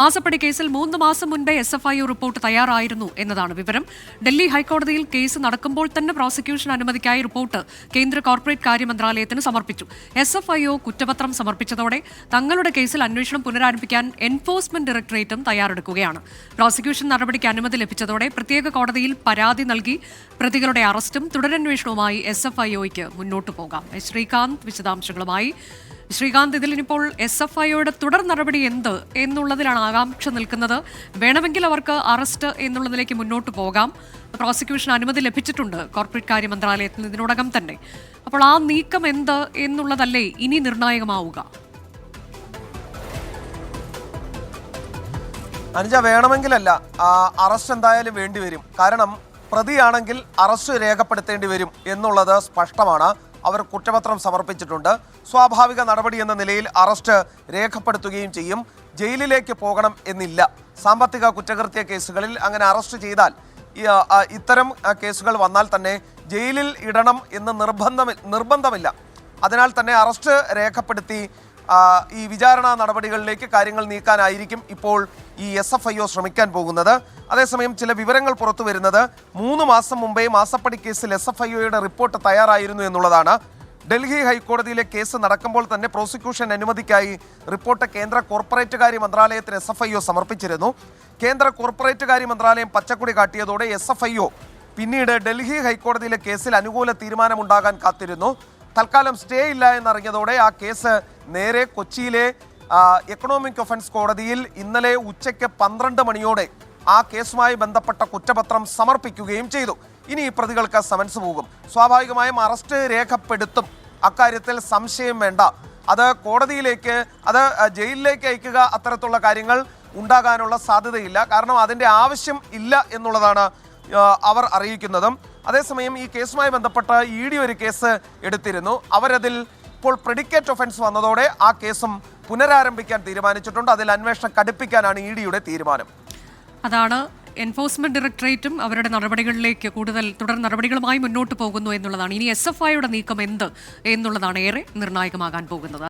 മാസപ്പടി കേസിൽ 3 മാസം മുൻപേ SFIO റിപ്പോർട്ട് തയ്യാറായിരുന്നു എന്നതാണ് വിവരം. ഡൽഹി ഹൈക്കോടതിയിൽ കേസ് നടക്കുമ്പോൾ തന്നെ പ്രോസിക്യൂഷൻ അനുമതിക്കായി റിപ്പോർട്ട് കേന്ദ്ര കോർപ്പറേറ്റ് കാര്യ മന്ത്രാലയത്തിന് സമർപ്പിച്ചു. SFIO കുറ്റപത്രം സമർപ്പിച്ചതോടെ തങ്ങളുടെ കേസിൽ അന്വേഷണം പുനരാരംഭിക്കാൻ എൻഫോഴ്സ്മെന്റ് ഡയറക്ടറേറ്റും തയ്യാറെടുക്കുകയാണ്. പ്രോസിക്യൂഷൻ നടപടിക്ക് അനുമതി ലഭിച്ചതോടെ പ്രത്യേക കോടതിയിൽ പരാതി നൽകി പ്രതികളുടെ അറസ്റ്റും തുടരന്വേഷണവുമായി SFIOയ്ക്ക് മുന്നോട്ടു പോകാം. ശ്രീകാന്ത് വിശദാംശങ്ങളുമായി. ശ്രീകാന്ത്, ഇതിലിനിപ്പോൾ SFIOയുടെ തുടർ നടപടി എന്ത് എന്നുള്ളതിലാണ് ആകാംക്ഷ നിൽക്കുന്നത്. വേണമെങ്കിൽ അവർക്ക് അറസ്റ്റ് എന്നുള്ളതിലേക്ക് മുന്നോട്ട് പോകാം. പ്രോസിക്യൂഷൻ അനുമതി ലഭിച്ചിട്ടുണ്ട് കോർപ്പറേറ്റ് കാര്യ മന്ത്രാലയത്തിൽ ഇതിനോടകം തന്നെ. അപ്പോൾ ആ നീക്കം എന്ത് എന്നുള്ളതല്ലേ ഇനി നിർണായകമാവുക? അനുജ, വേണമെങ്കിലല്ല, അറസ്റ്റ് എന്തായാലും വേണ്ടിവരും. കാരണം പ്രതിയാണെങ്കിൽ അറസ്റ്റ് രേഖപ്പെടുത്തേണ്ടി വരും എന്നുള്ളത് സ്പഷ്ടമാണ്. അവർ കുറ്റപത്രം സമർപ്പിച്ചിട്ടുണ്ട്. സ്വാഭാവിക നടപടി എന്ന നിലയിൽ അറസ്റ്റ് രേഖപ്പെടുത്തുകയും ചെയ്യും. ജയിലിലേക്ക് പോകണം എന്നില്ല. സാമ്പത്തിക കുറ്റകൃത്യ കേസുകളിൽ അങ്ങനെ അറസ്റ്റ് ചെയ്താൽ ഇത്തരം കേസുകൾ വന്നാൽ തന്നെ ജയിലിൽ ഇടണം എന്ന് നിർബന്ധമില്ല. അതിനാൽ തന്നെ അറസ്റ്റ് രേഖപ്പെടുത്തി ഈ വിചാരണ നടപടികളിലേക്ക് കാര്യങ്ങൾ നീക്കാനായിരിക്കും ഇപ്പോൾ ഈ SFIO ശ്രമിക്കാൻ പോകുന്നത്. അതേസമയം ചില വിവരങ്ങൾ പുറത്തു വരുന്നത് 3 മാസം മുമ്പേ മാസപ്പടി കേസിൽ SFIOയുടെ റിപ്പോർട്ട് തയ്യാറായിരുന്നു എന്നുള്ളതാണ്. ഡൽഹി ഹൈക്കോടതിയിലെ കേസ് നടക്കുമ്പോൾ തന്നെ പ്രോസിക്യൂഷൻ അനുമതിക്കായി റിപ്പോർട്ട് കേന്ദ്ര കോർപ്പറേറ്റ് കാര്യ മന്ത്രാലയത്തിന് SFIO സമർപ്പിച്ചിരുന്നു. കേന്ദ്ര കോർപ്പറേറ്റ് കാര്യ മന്ത്രാലയം പച്ചക്കൊടി കാട്ടിയതോടെ SFIO പിന്നീട് ഡൽഹി ഹൈക്കോടതിയിലെ കേസിൽ അനുകൂല തീരുമാനമുണ്ടാകാൻ കാത്തിരുന്നു. തൽക്കാലം സ്റ്റേ ഇല്ല എന്നറിഞ്ഞതോടെ ആ കേസ് നേരെ കൊച്ചിയിലെ എക്കണോമിക് ഒഫൻസ് കോടതിയിൽ ഇന്നലെ ഉച്ചയ്ക്ക് 12 മണിയോടെ ആ കേസുമായി ബന്ധപ്പെട്ട കുറ്റപത്രം സമർപ്പിക്കുകയും ചെയ്തു. ഇനി ഈ പ്രതികൾക്ക് സമൻസ് പോകും. സ്വാഭാവികമായും അറസ്റ്റ് രേഖപ്പെടുത്തും, അക്കാര്യത്തിൽ സംശയം വേണ്ട. അത് കോടതിയിലേക്ക്, അത് ജയിലിലേക്ക് അയക്കുക, അത്തരത്തിലുള്ള കാര്യങ്ങൾ ഉണ്ടാകാനുള്ള സാധ്യതയില്ല. കാരണം അതിൻ്റെ ആവശ്യം ഇല്ല എന്നുള്ളതാണ് അവർ അറിയിക്കുന്നതും. അതേസമയം ഈ കേസുമായി ബന്ധപ്പെട്ട് ED ഒരു കേസ് എടുത്തിരുന്നു. അവരതിൽ ഇപ്പോൾ പ്രെഡിക്കേറ്റ് ഒഫൻസ് വന്നതോടെ ആ കേസും പുനരാരംഭിക്കാൻ തീരുമാനിച്ചിട്ടുണ്ട്. അതിൽ അന്വേഷണം കടുപ്പിക്കാനാണ് EDയുടെ തീരുമാനം. അതാണ് എൻഫോഴ്സ്മെന്റ് ഡയറക്ടറേറ്റും അവരുടെ നടപടികളിലേക്ക് കൂടുതൽ തുടർ നടപടികളുമായി മുന്നോട്ട് പോകുന്നു എന്നുള്ളതാണ്. ഇനി SFIOയുടെ നീക്കം എന്ത് എന്നുള്ളതാണ് ഏറെ നിർണായകമാകാൻ പോകുന്നത്.